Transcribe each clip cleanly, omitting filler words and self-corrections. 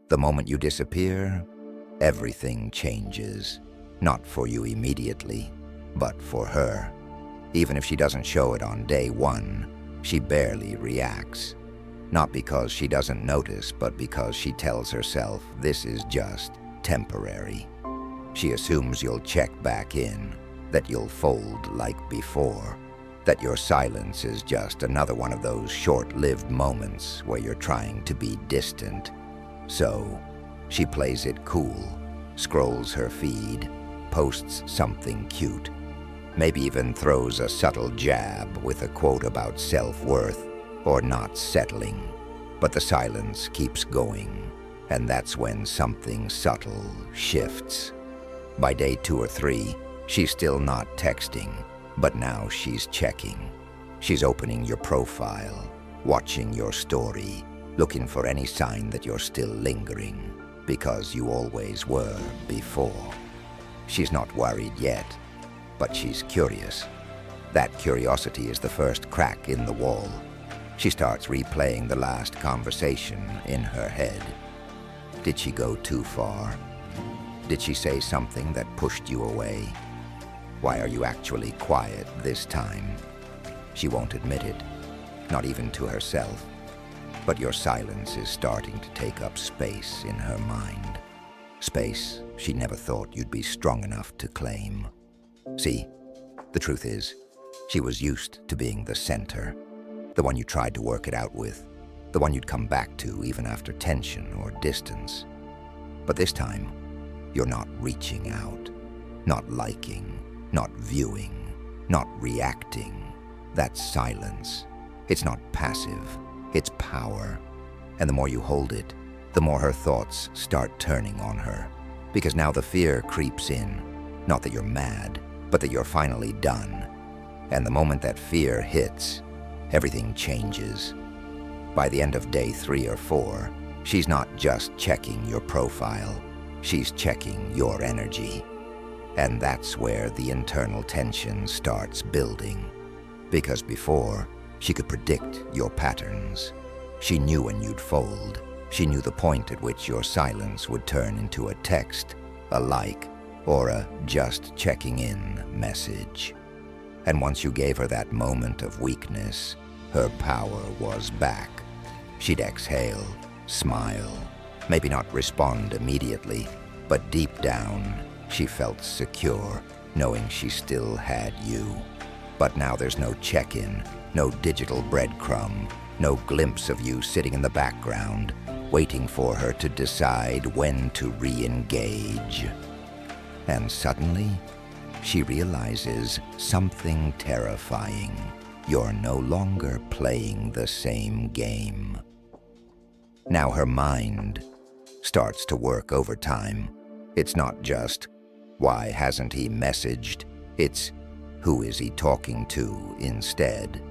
The moment you disappear, everything changes. Not for you immediately, but for her. Even if she doesn't show it on day one, she barely reacts. Not because she doesn't notice, but because she tells herself this is just temporary. She assumes you'll check back in, that you'll fold like before, that your silence is just another one of those short-lived moments where you're trying to be distant. So, she plays it cool, scrolls her feed, posts something cute, maybe even throws a subtle jab with a quote about self-worth or not settling. But the silence keeps going, and that's when something subtle shifts. By day 2 or 3, she's still not texting, but now she's checking. She's opening your profile, watching your story, looking for any sign that you're still lingering, because you always were before. She's not worried yet, but she's curious. That curiosity is the first crack in the wall. She starts replaying the last conversation in her head. Did she go too far? Did she say something that pushed you away? Why are you actually quiet this time? She won't admit it, not even to herself. But your silence is starting to take up space in her mind. Space she never thought you'd be strong enough to claim. See, the truth is, she was used to being the center, the one you tried to work it out with, the one you'd come back to even after tension or distance. But this time, you're not reaching out, not liking, not viewing, not reacting. That's silence. It's not passive, it's power. And the more you hold it, the more her thoughts start turning on her. Because now the fear creeps in, not that you're mad, but that you're finally done. And the moment that fear hits, everything changes. By the end of day 3 or 4, she's not just checking your profile, she's checking your energy. And that's where the internal tension starts building. Because before, she could predict your patterns. She knew when you'd fold. She knew the point at which your silence would turn into a text, a like, or a just checking in message. And once you gave her that moment of weakness, her power was back. She'd exhale, smile, maybe not respond immediately, but deep down, she felt secure, knowing she still had you. But now there's no check-in, no digital breadcrumb, no glimpse of you sitting in the background, waiting for her to decide when to re-engage. And suddenly, she realizes something terrifying. You're no longer playing the same game. Now her mind starts to work overtime. It's not just, why hasn't he messaged? It's, who is he talking to instead?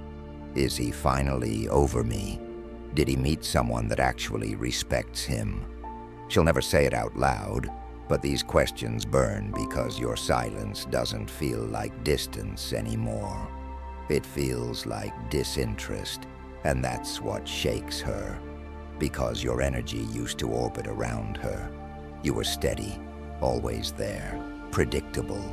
Is he finally over me? Did he meet someone that actually respects him? She'll never say it out loud, but these questions burn because your silence doesn't feel like distance anymore. It feels like disinterest, and that's what shakes her. Because your energy used to orbit around her. You were steady, always there, predictable,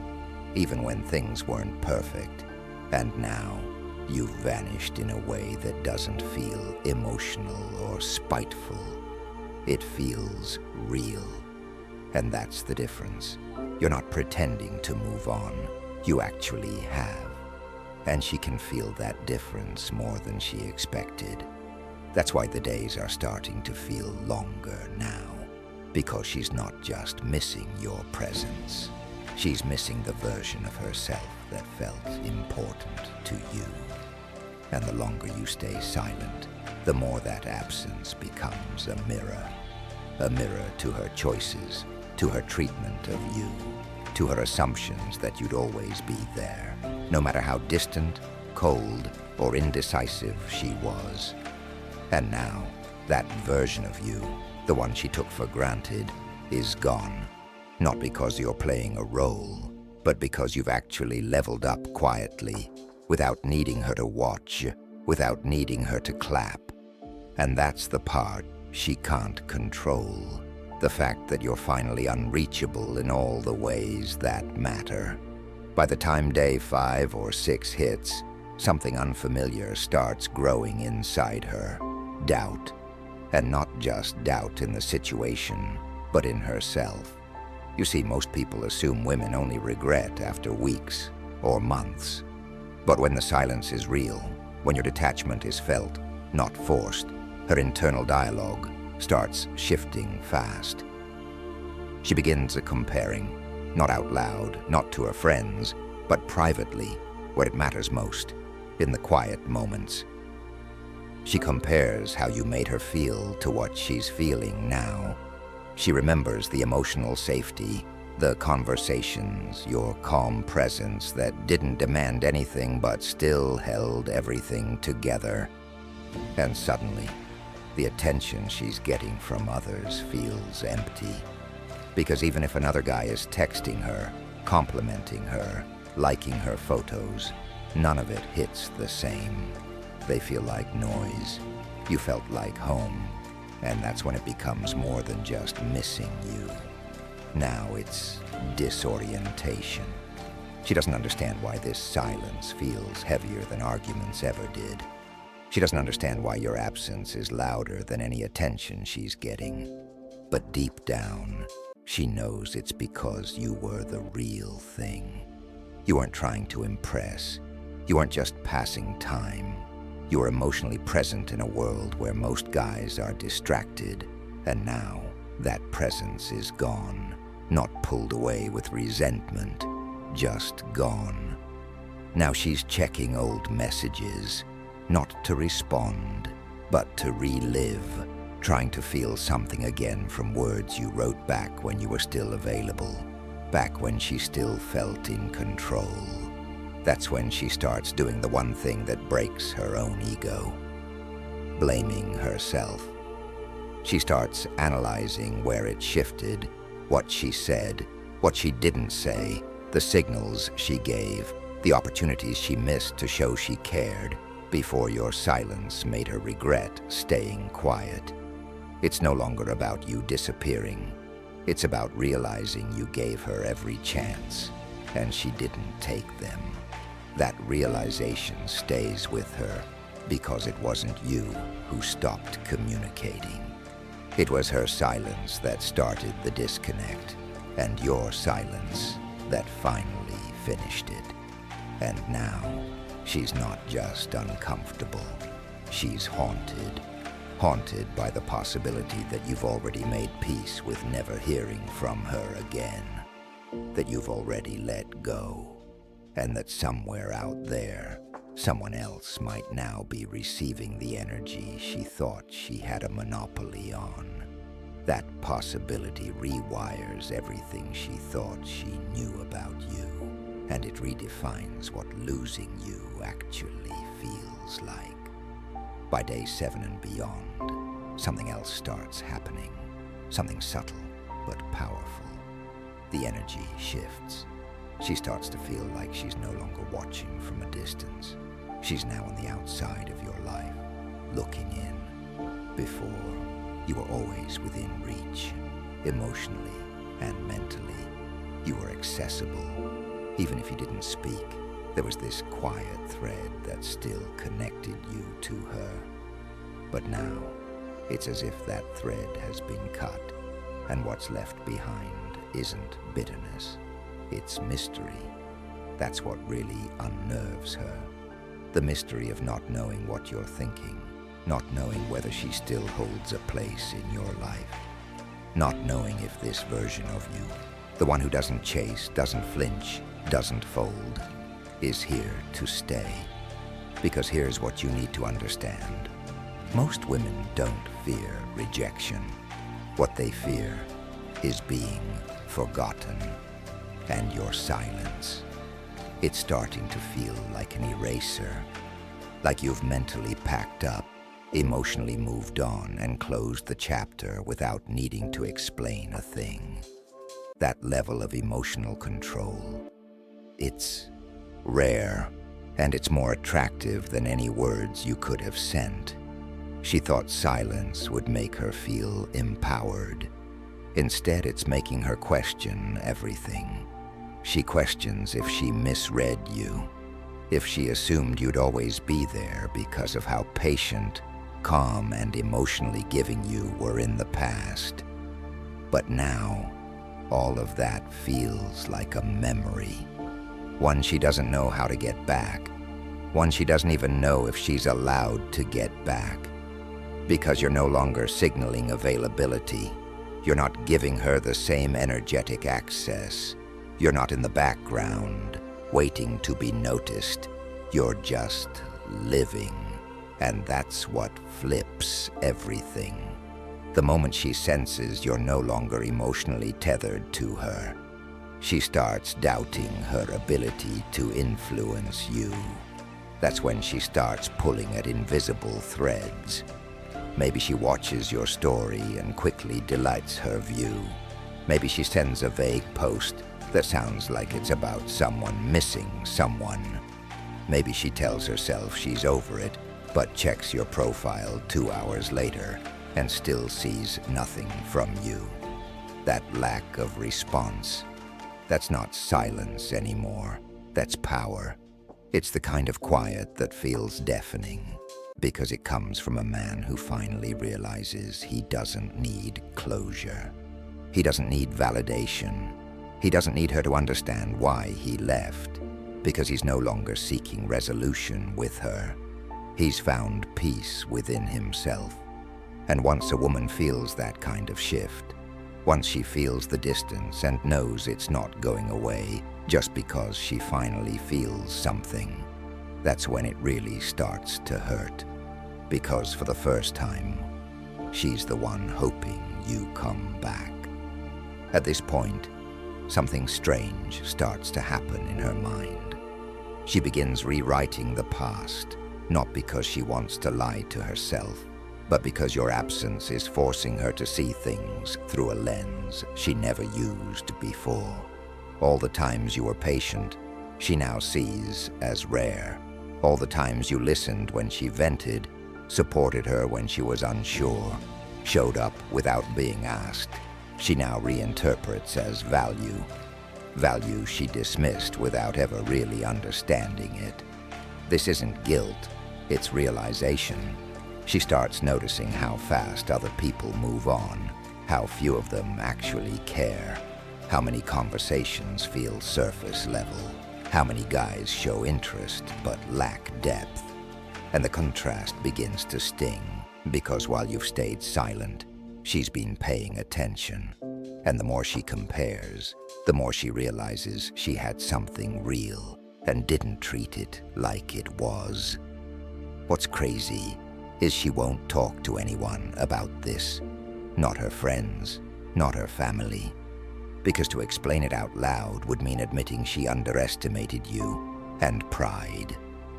even when things weren't perfect. And now, you've vanished in a way that doesn't feel emotional or spiteful. It feels real. And that's the difference. You're not pretending to move on. You actually have. And she can feel that difference more than she expected. That's why the days are starting to feel longer now. Because she's not just missing your presence. She's missing the version of herself that felt important to you. And the longer you stay silent, the more that absence becomes a mirror. A mirror to her choices, to her treatment of you, to her assumptions that you'd always be there, no matter how distant, cold, or indecisive she was. And now, that version of you, the one she took for granted, is gone. Not because you're playing a role, but because you've actually leveled up quietly, without needing her to watch, without needing her to clap. And that's the part she can't control. The fact that you're finally unreachable in all the ways that matter. By the time day 5 or 6 hits, something unfamiliar starts growing inside her. Doubt. And not just doubt in the situation, but in herself. You see, most people assume women only regret after weeks or months. But when the silence is real, when your detachment is felt, not forced, her internal dialogue starts shifting fast. She begins a comparing, not out loud, not to her friends, but privately, where it matters most, in the quiet moments. She compares how you made her feel to what she's feeling now. She remembers the emotional safety, the conversations, your calm presence that didn't demand anything but still held everything together. And suddenly, the attention she's getting from others feels empty. Because even if another guy is texting her, complimenting her, liking her photos, none of it hits the same. They feel like noise. You felt like home. And that's when it becomes more than just missing you. Now it's disorientation. She doesn't understand why this silence feels heavier than arguments ever did. She doesn't understand why your absence is louder than any attention she's getting. But deep down, she knows it's because you were the real thing. You weren't trying to impress. You weren't just passing time. You were emotionally present in a world where most guys are distracted. And now, that presence is gone. Not pulled away with resentment, just gone. Now she's checking old messages, not to respond, but to relive, trying to feel something again from words you wrote back when you were still available, back when she still felt in control. That's when she starts doing the one thing that breaks her own ego, blaming herself. She starts analyzing where it shifted, what she said, what she didn't say, the signals she gave, the opportunities she missed to show she cared, before your silence made her regret staying quiet. It's no longer about you disappearing. It's about realizing you gave her every chance, and she didn't take them. That realization stays with her because it wasn't you who stopped communicating. It was her silence that started the disconnect, and your silence that finally finished it. And now, she's not just uncomfortable, she's haunted. Haunted by the possibility that you've already made peace with never hearing from her again. That you've already let go. And that somewhere out there, someone else might now be receiving the energy she thought she had a monopoly on. That possibility rewires everything she thought she knew about you, and it redefines what losing you actually feels like. By day 7 and beyond, something else starts happening, something subtle but powerful. The energy shifts. She starts to feel like she's no longer watching from a distance. She's now on the outside of your life, looking in. Before, you were always within reach, emotionally and mentally. You were accessible. Even if you didn't speak, there was this quiet thread that still connected you to her. But now, it's as if that thread has been cut, and what's left behind isn't bitterness. It's mystery. That's what really unnerves her. The mystery of not knowing what you're thinking, not knowing whether she still holds a place in your life, not knowing if this version of you, the one who doesn't chase, doesn't flinch, doesn't fold, is here to stay. Because here's what you need to understand. Most women don't fear rejection. What they fear is being forgotten. And your silence. It's starting to feel like an eraser, like you've mentally packed up, emotionally moved on, and closed the chapter without needing to explain a thing. That level of emotional control, it's rare, and it's more attractive than any words you could have sent. She thought silence would make her feel empowered. Instead, it's making her question everything. She questions if she misread you, if she assumed you'd always be there because of how patient, calm, and emotionally giving you were in the past. But now, all of that feels like a memory. One she doesn't know how to get back. One she doesn't even know if she's allowed to get back. Because you're no longer signaling availability. You're not giving her the same energetic access. You're not in the background, waiting to be noticed. You're just living. And that's what flips everything. The moment she senses you're no longer emotionally tethered to her, she starts doubting her ability to influence you. That's when she starts pulling at invisible threads. Maybe she watches your story and quickly delights her view. Maybe she sends a vague post that sounds like it's about someone missing someone. Maybe she tells herself she's over it, but checks your profile 2 hours later and still sees nothing from you. That lack of response, that's not silence anymore. That's power. It's the kind of quiet that feels deafening, because it comes from a man who finally realizes he doesn't need closure. He doesn't need validation. He doesn't need her to understand why he left, because he's no longer seeking resolution with her. He's found peace within himself. And once a woman feels that kind of shift, once she feels the distance and knows it's not going away just because she finally feels something, that's when it really starts to hurt. Because for the first time, she's the one hoping you come back. At this point, something strange starts to happen in her mind. She begins rewriting the past, not because she wants to lie to herself, but because your absence is forcing her to see things through a lens she never used before. All the times you were patient, she now sees as rare. All the times you listened when she vented, supported her when she was unsure, showed up without being asked, she now reinterprets as value. Value she dismissed without ever really understanding it. This isn't guilt, it's realization. She starts noticing how fast other people move on, how few of them actually care, how many conversations feel surface level, how many guys show interest but lack depth. And the contrast begins to sting, because while you've stayed silent, she's been paying attention. And the more she compares, the more she realizes she had something real and didn't treat it like it was. What's crazy is she won't talk to anyone about this. Not her friends, not her family. Because to explain it out loud would mean admitting she underestimated you. And pride.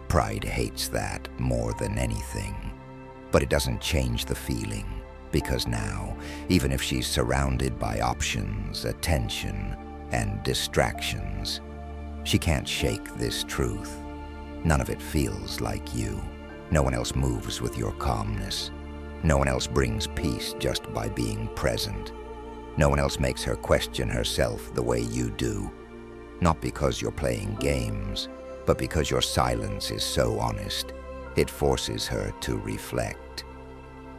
Pride hates that more than anything. But it doesn't change the feeling. Because now, even if she's surrounded by options, attention, and distractions, she can't shake this truth. None of it feels like you. No one else moves with your calmness. No one else brings peace just by being present. No one else makes her question herself the way you do. Not because you're playing games, but because your silence is so honest. It forces her to reflect.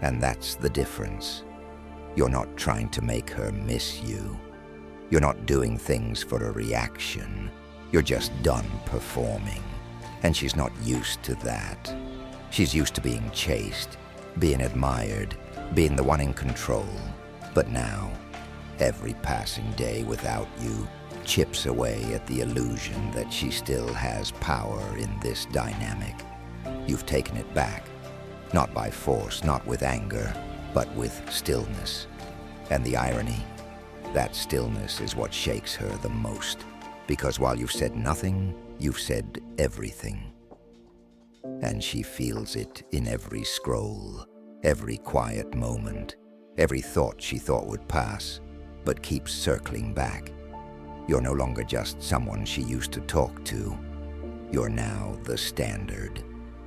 And that's the difference. You're not trying to make her miss you. You're not doing things for a reaction. You're just done performing. And she's not used to that. She's used to being chased, being admired, being the one in control. But now, every passing day without you chips away at the illusion that she still has power in this dynamic. You've taken it back, not by force, not with anger, but with stillness. And the irony, that stillness is what shakes her the most. Because while you've said nothing, you've said everything. And she feels it in every scroll, every quiet moment, every thought she thought would pass, but keeps circling back. You're no longer just someone she used to talk to. You're now the standard.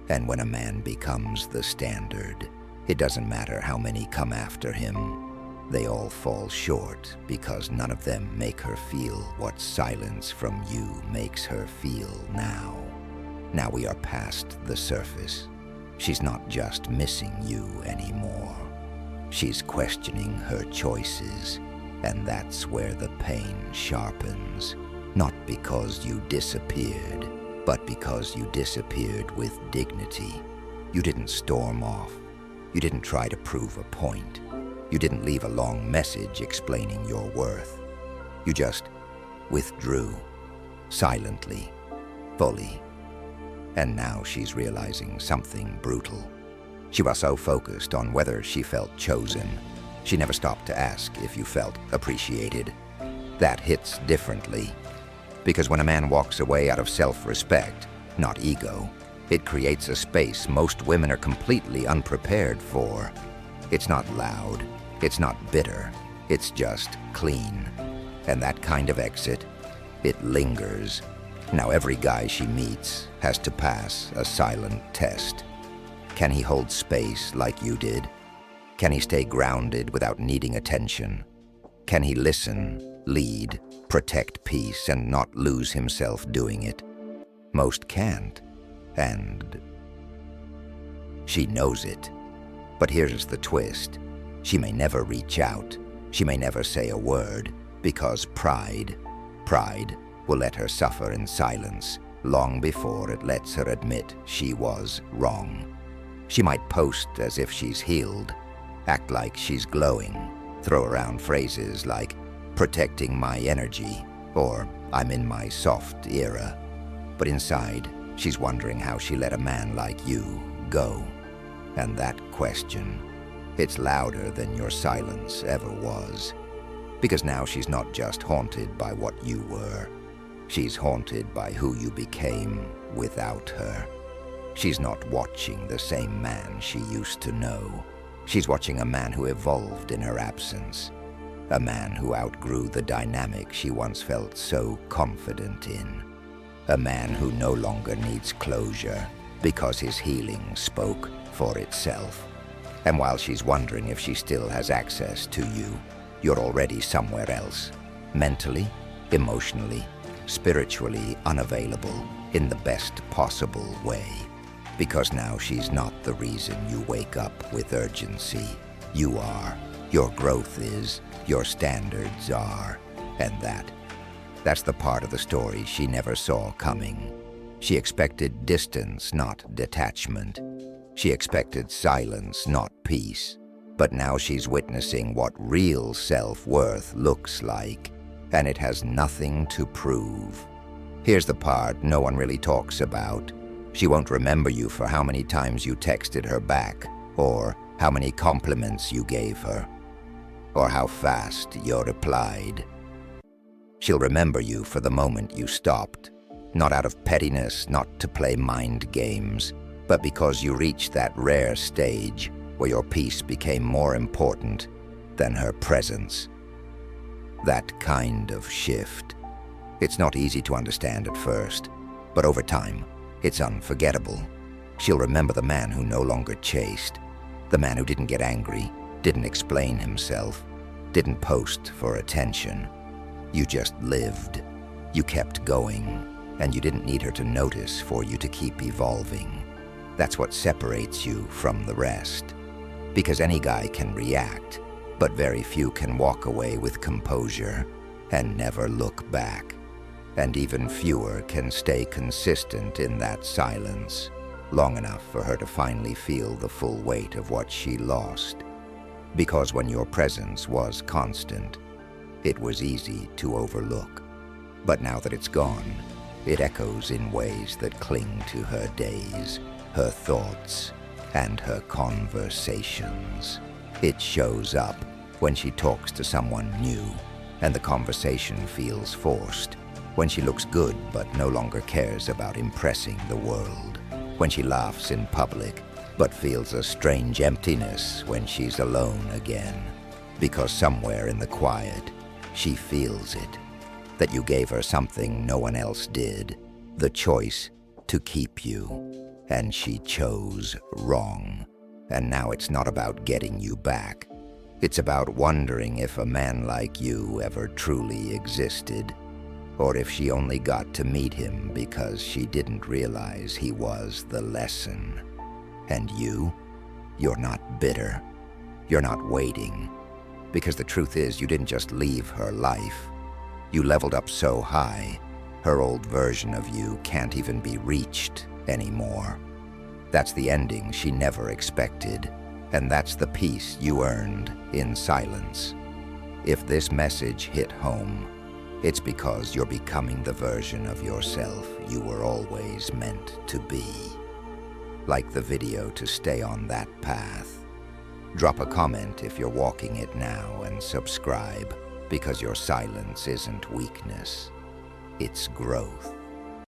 And when a man becomes the standard, it doesn't matter how many come after him. They all fall short because none of them make her feel what silence from you makes her feel now. Now we are past the surface. She's not just missing you anymore. She's questioning her choices, and that's where the pain sharpens. Not because you disappeared, but because you disappeared with dignity. You didn't storm off. You didn't try to prove a point. You didn't leave a long message explaining your worth. You just withdrew, silently, fully. And now she's realizing something brutal. She was so focused on whether she felt chosen, she never stopped to ask if you felt appreciated. That hits differently. Because when a man walks away out of self-respect, not ego, it creates a space most women are completely unprepared for. It's not loud, it's not bitter, it's just clean. And that kind of exit, it lingers. Now every guy she meets has to pass a silent test. Can he hold space like you did? Can he stay grounded without needing attention? Can he listen, lead, protect peace, and not lose himself doing it? Most can't, and she knows it. But here's the twist. She may never reach out. She may never say a word, because pride will let her suffer in silence long before it lets her admit she was wrong. She might post as if she's healed, act like she's glowing, throw around phrases like protecting my energy or I'm in my soft era. But inside, she's wondering how she let a man like you go. And that question, it's louder than your silence ever was. Because now she's not just haunted by what you were. She's haunted by who you became without her. She's not watching the same man she used to know. She's watching a man who evolved in her absence. A man who outgrew the dynamic she once felt so confident in. A man who no longer needs closure because his healing spoke for itself. And while she's wondering if she still has access to you, you're already somewhere else. Mentally, emotionally, spiritually unavailable in the best possible way. Because now she's not the reason you wake up with urgency. You are. Your growth is. Your standards are. And that's the part of the story she never saw coming. She expected distance, not detachment. She expected silence, not peace. But now she's witnessing what real self-worth looks like, and it has nothing to prove. Here's the part no one really talks about. She won't remember you for how many times you texted her back, or how many compliments you gave her, or how fast you replied. She'll remember you for the moment you stopped, not out of pettiness, not to play mind games, but because you reached that rare stage where your peace became more important than her presence. That kind of shift. It's not easy to understand at first, but over time, it's unforgettable. She'll remember the man who no longer chased, the man who didn't get angry, didn't explain himself, didn't post for attention. You just lived. You kept going, and you didn't need her to notice for you to keep evolving. That's what separates you from the rest. Because any guy can react, but very few can walk away with composure and never look back. And even fewer can stay consistent in that silence, long enough for her to finally feel the full weight of what she lost. Because when your presence was constant, it was easy to overlook. But now that it's gone, it echoes in ways that cling to her days, her thoughts, and her conversations. It shows up when she talks to someone new, and the conversation feels forced. When she looks good but no longer cares about impressing the world. When she laughs in public but feels a strange emptiness when she's alone again. Because somewhere in the quiet, she feels it. That you gave her something no one else did. The choice to keep you. And she chose wrong. And now it's not about getting you back. It's about wondering if a man like you ever truly existed, or if she only got to meet him because she didn't realize he was the lesson. And you're not bitter. You're not waiting. Because the truth is, you didn't just leave her life. You leveled up so high, her old version of you can't even be reached anymore. That's the ending she never expected, and that's the peace you earned in silence. If this message hit home, it's because you're becoming the version of yourself you were always meant to be. Like the video to stay on that path. Drop a comment if you're walking it now, and subscribe, because your silence isn't weakness, it's growth.